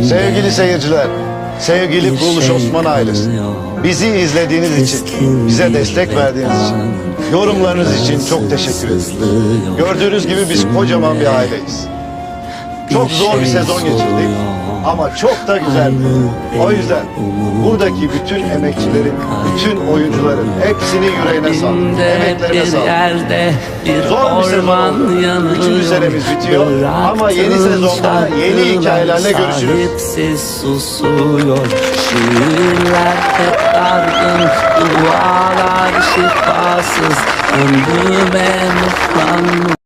Sevgili seyirciler, sevgili Kuruluş Osman ailesi, bizi izlediğiniz için, bize destek verdiğiniz için, yorumlarınız için çok teşekkür ederiz. Gördüğünüz gibi biz kocaman bir aileyiz. Çok zor bir sezon geçirdik ama çok da güzeldi. O yüzden buradaki bütün emekçilerin, bütün oyuncuların hepsinin yüreğine sağlık, emeklerine sağlık. Zor bir sezon oldu. Üçüncü senemiz bitiyor ama yeni sezonda yeni hikayelerle görüşürüz. Susuyor. Şiirler hep dargın, dualar şifasız. Ömrüme mutlanmış.